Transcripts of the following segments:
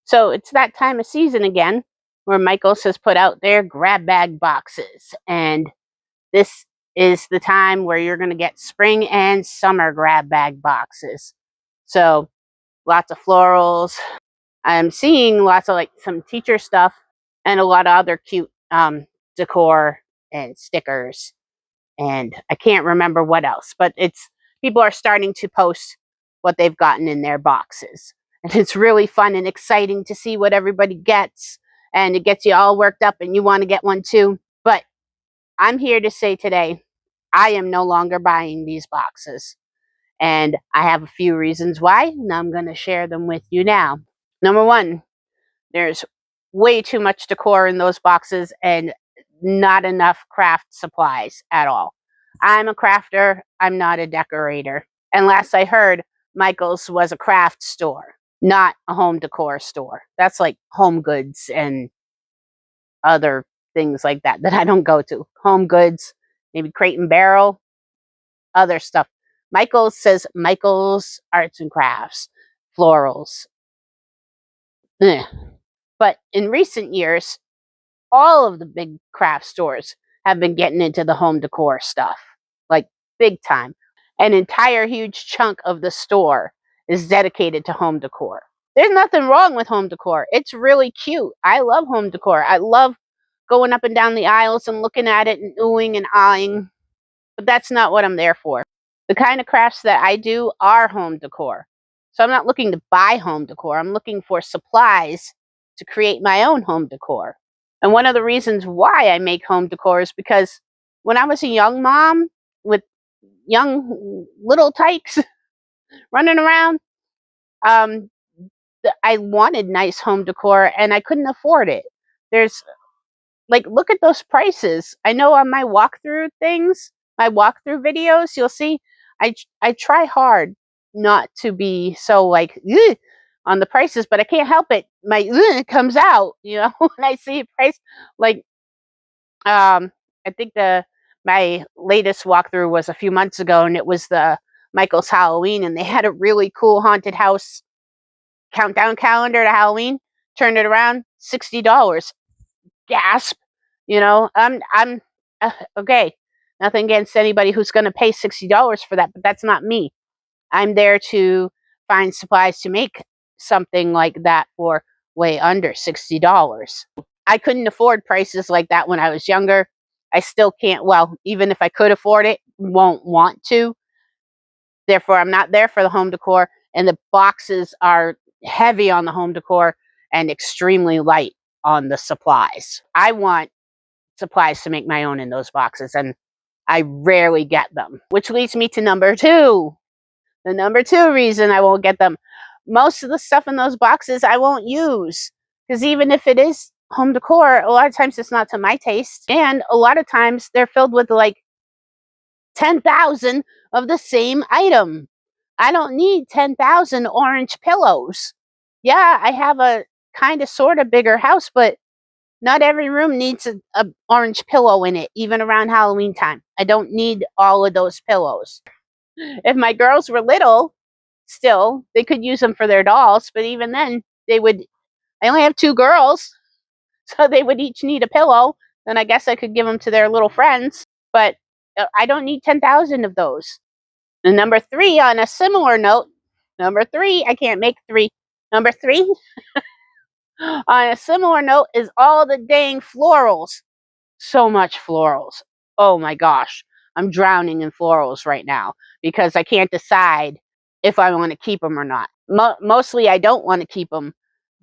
So it's that time of season again where Michaels has put out their grab bag boxes. And this is the time where you're going to get spring and summer grab bag boxes. So lots of florals. I'm seeing lots of like some teacher stuff and a lot of other cute decor and stickers. And I can't remember what else, but it's people are starting to post what they've gotten in their boxes. And it's really fun and exciting to see what everybody gets, and it gets you all worked up and you want to get one too. But I'm here to say today, I am no longer buying these boxes. And I have a few reasons why, and I'm going to share them with you now. Number one, there's way too much decor in those boxes and not enough craft supplies at all. I'm a crafter, I'm not a decorator. And last I heard, Michael's was a craft store, not a home decor store. That's like home goods and other things like that that I don't go to. Home goods, maybe Crate and Barrel, other stuff. Michael's says Michael's Arts and Crafts, florals. Eh. But in recent years, all of the big craft stores have been getting into the home decor stuff, like big time. An entire huge chunk of the store is dedicated to home decor. There's nothing wrong with home decor. It's really cute. I love home decor. I love going up and down the aisles and looking at it and oohing and eyeing. But that's not what I'm there for. The kind of crafts that I do are home decor. So I'm not looking to buy home decor. I'm looking for supplies to create my own home decor. And one of the reasons why I make home decor is because when I was a young mom with young little tykes running around, um, I wanted nice home decor and I couldn't afford it. There's like, look at those prices. I know on my walkthrough things, my walkthrough videos, you'll see I try hard not to be so like on the prices, but I can't help it. My comes out, when I see a price. Like, I think my latest walkthrough was a few months ago, and it was the Michael's Halloween, and they had a really cool haunted house countdown calendar to Halloween. Turned it around, $60. Gasp! I'm okay. Nothing against anybody who's going to pay $60 for that, but that's not me. I'm there to find supplies to make something like that for way under $60. I couldn't afford prices like that when I was younger. I still can't. Well, even if I could afford it, won't want to. Therefore, I'm not there for the home decor, and the boxes are heavy on the home decor and extremely light on the supplies. I want supplies to make my own in those boxes, and I rarely get them, which leads me to number two. The number two reason I won't get them. Most of the stuff in those boxes I won't use, because even if it is home decor, a lot of times it's not to my taste, and a lot of times they're filled with like 10,000 of the same item. I don't need 10,000 orange pillows. Yeah, I have a kind of sort of bigger house, but not every room needs a orange pillow in it, even around Halloween time. I don't need all of those pillows. If my girls were little, still, they could use them for their dolls, but even then, I only have two girls, so they would each need a pillow, and I guess I could give them to their little friends, but I don't need 10,000 of those. And number three, on a similar note, I can't make three. Number three, on a similar note, is all the dang florals. So much florals. Oh my gosh. I'm drowning in florals right now because I can't decide if I want to keep them or not. Mostly I don't want to keep them,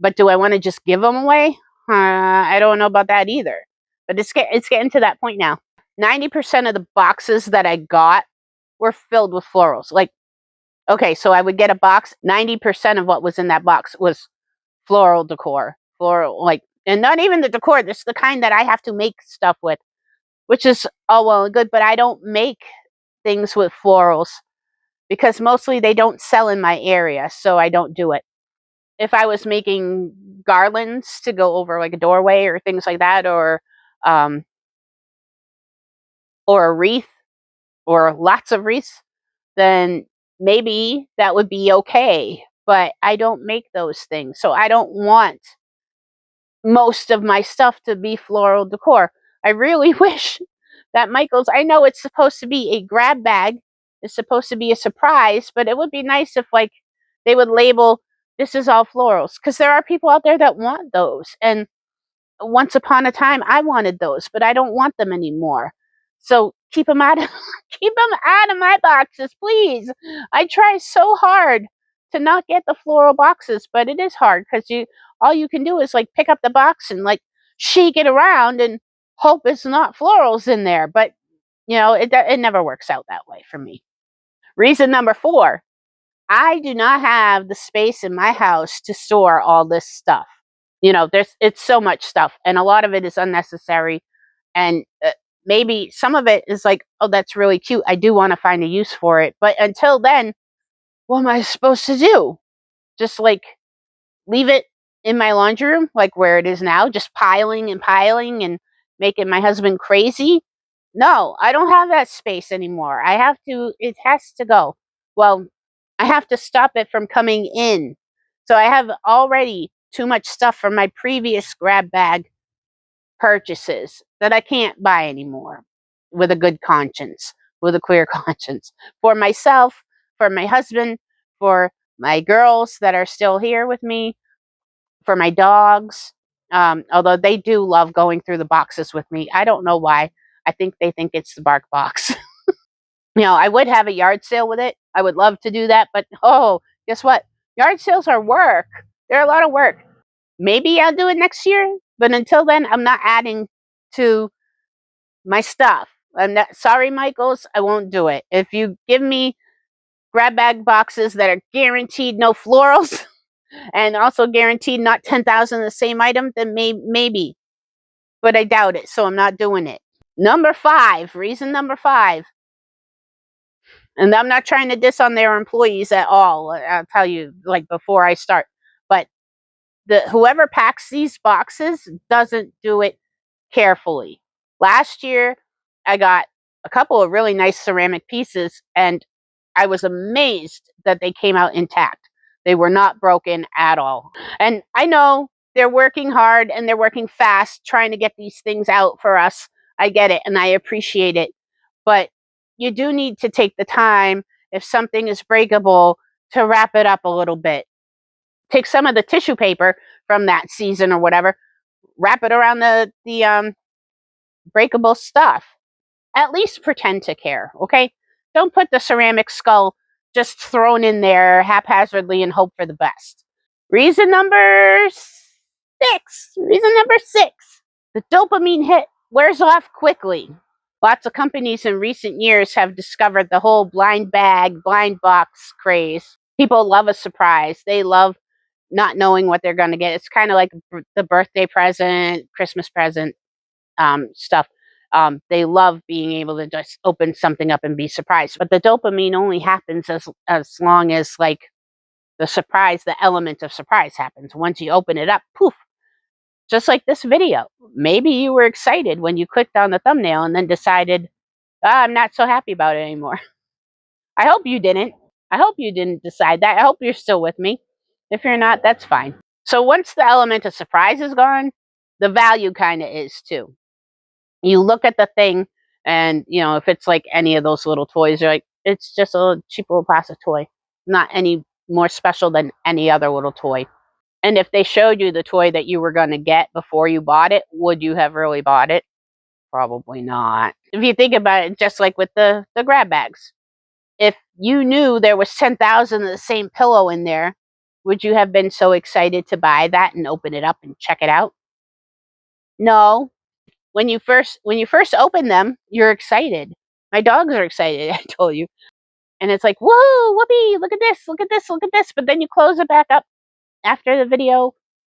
but do I want to just give them away? I don't know about that either. But it's getting to that point now. 90% of the boxes that I got were filled with florals. Like, okay, so I would get a box. 90% of what was in that box was floral decor. Floral, like, and not even the decor. This is the kind that I have to make stuff with, which is all well and good, but I don't make things with florals because mostly they don't sell in my area, so I don't do it. If I was making garlands to go over like a doorway or things like that, or a wreath or lots of wreaths, then maybe that would be okay. but I don't make those things. So I don't want most of my stuff to be floral decor. I really wish that Michaels, I know it's supposed to be a grab bag, it's supposed to be a surprise, but it would be nice if like they would label this is all florals, because there are people out there that want those. And once upon a time I wanted those, but I don't want them anymore. So keep them out of keep them out of my boxes, please. I try so hard to not get the floral boxes, but it is hard because you all you can do is like pick up the box and like shake it around and hope it's not florals in there. But it never works out that way for me. Reason number 4, I do not have the space in my house to store all this stuff. It's so much stuff, and a lot of it is unnecessary. And maybe some of it is like, oh, that's really cute, I do want to find a use for it, but until then, what am I supposed to do? Just like leave it in my laundry room like where it is now, just piling and piling and making my husband crazy? No, I don't have that space anymore. It has to go. Well, I have to stop it from coming in. So I have already too much stuff from my previous grab bag purchases that I can't buy anymore with a good conscience, with a clear conscience, for myself, for my husband, for my girls that are still here with me, for my dogs. Although they do love going through the boxes with me. I don't know why. I think they think it's the bark box. I would have a yard sale with it. I would love to do that, but guess what? Yard sales are work. They're a lot of work. Maybe I'll do it next year, but until then, I'm not adding to my stuff. I'm not sorry, Michaels. I won't do it. If you give me grab bag boxes that are guaranteed no florals and also guaranteed not 10,000 of the same item, then maybe. But I doubt it, so I'm not doing it. Reason number 5, and I'm not trying to diss on their employees at all. I'll tell you, like before I start, but whoever packs these boxes doesn't do it carefully. Last year, I got a couple of really nice ceramic pieces, and I was amazed that they came out intact. They were not broken at all. And I know they're working hard and they're working fast trying to get these things out for us. I get it and I appreciate it. But you do need to take the time, if something is breakable, to wrap it up a little bit. Take some of the tissue paper from that season or whatever, wrap it around the breakable stuff. At least pretend to care, okay? Don't put the ceramic skull just thrown in there haphazardly and hope for the best. Reason number 6. The dopamine hit wears off quickly. Lots of companies in recent years have discovered the whole blind bag, blind box craze. People love a surprise. They love not knowing what they're going to get. It's kind of like the birthday present, Christmas present stuff. They love being able to just open something up and be surprised. But the dopamine only happens as long as like the element of surprise happens. Once you open it up, poof. Just like this video. Maybe you were excited when you clicked on the thumbnail and then decided, I'm not so happy about it anymore. I hope you didn't. I hope you didn't decide that. I hope you're still with me. If you're not, that's fine. So once the element of surprise is gone, the value kind of is too. You look at the thing, and if it's like any of those little toys, you're like, it's just a cheap little plastic toy, not any more special than any other little toy. And if they showed you the toy that you were going to get before you bought it, would you have really bought it? Probably not. If you think about it, just like with the grab bags, if you knew there was 10,000 of the same pillow in there, would you have been so excited to buy that and open it up and check it out? No. When you first open them, you're excited. My dogs are excited, I told you. And it's like, whoa, whoopee, look at this, look at this, look at this. But then you close it back up after the video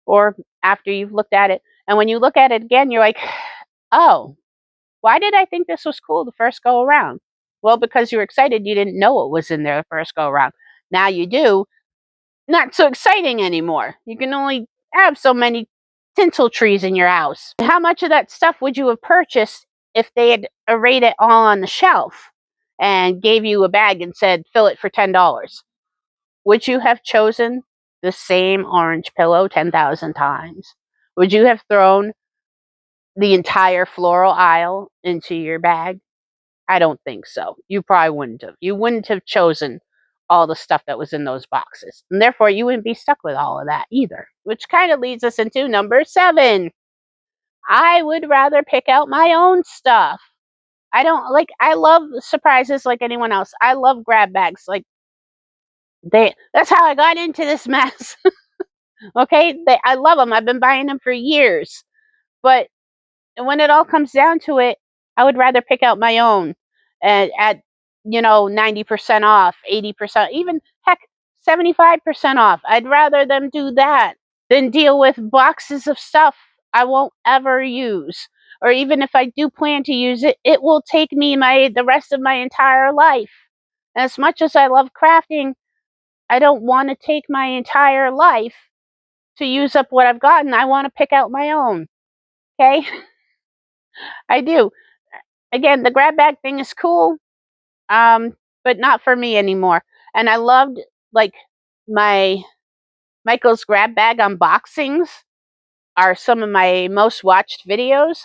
or after you've looked at it. And when you look at it again, you're like, oh, why did I think this was cool the first go around? Well, because you were excited, you didn't know what was in there the first go around. Now you do. Not so exciting anymore. You can only have so many tinsel trees in your house. How much of that stuff would you have purchased if they had arrayed it all on the shelf and gave you a bag and said, fill it for $10? Would you have chosen the same orange pillow 10,000 times? Would you have thrown the entire floral aisle into your bag? I don't think so. You probably wouldn't have. You wouldn't have chosen all the stuff that was in those boxes. And therefore, you wouldn't be stuck with all of that either. Which kind of leads us into number 7. I would rather pick out my own stuff. I love surprises like anyone else. I love grab bags. That's how I got into this mess. Okay? I love them. I've been buying them for years. But when it all comes down to it, I would rather pick out my own at 90% off, 80%, even heck, 75% off. I'd rather them do that than deal with boxes of stuff I won't ever use. Or even if I do plan to use it, it will take me the rest of my entire life. And as much as I love crafting, I don't want to take my entire life to use up what I've gotten. I want to pick out my own. Okay? I do. Again, the grab bag thing is cool, but not for me anymore. And I loved like my Michael's grab bag unboxings are some of my most watched videos.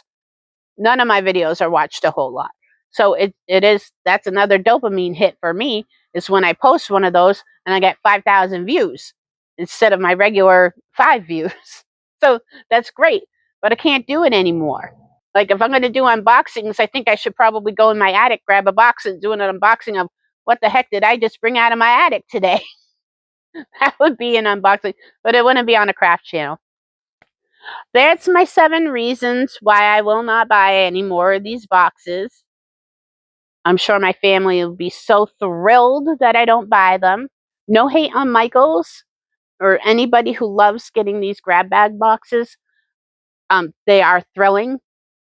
None of my videos are watched a whole lot. So that's another dopamine hit for me, is when I post one of those and I get 5,000 views instead of my regular 5 views. So that's great, but I can't do it anymore. Like if I'm going to do unboxings, I think I should probably go in my attic, grab a box and do an unboxing of what the heck did I just bring out of my attic today? That would be an unboxing, but it wouldn't be on a craft channel. That's my 7 reasons why I will not buy any more of these boxes. I'm sure my family will be so thrilled that I don't buy them. No hate on Michaels or anybody who loves getting these grab bag boxes. They are thrilling.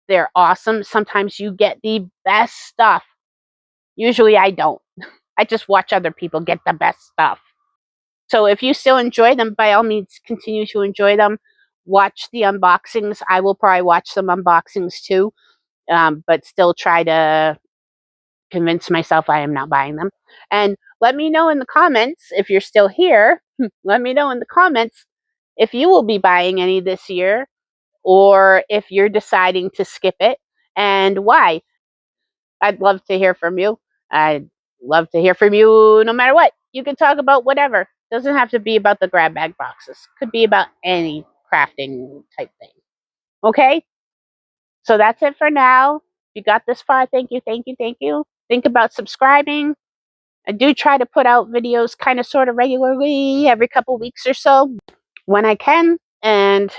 They're awesome. Sometimes you get the best stuff. Usually I don't. I just watch other people get the best stuff. So if you still enjoy them, by all means, continue to enjoy them. Watch the unboxings. I will probably watch some unboxings too, but still try to convince myself I am not buying them. And let me know in the comments, if you're still here, let me know in the comments if you will be buying any this year, or if you're deciding to skip it and why. I'd love to hear from you. I'd love to hear from you no matter what. You can talk about whatever. Doesn't have to be about the grab bag boxes. Could be about any crafting type thing. Okay? So that's it for now. If you got this far, thank you, thank you, thank you. Think about subscribing. I do try to put out videos kind of sort of regularly every couple weeks or so when I can. And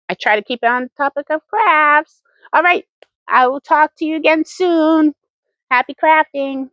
I try to keep it on the topic of crafts. All right. I will talk to you again soon. Happy crafting.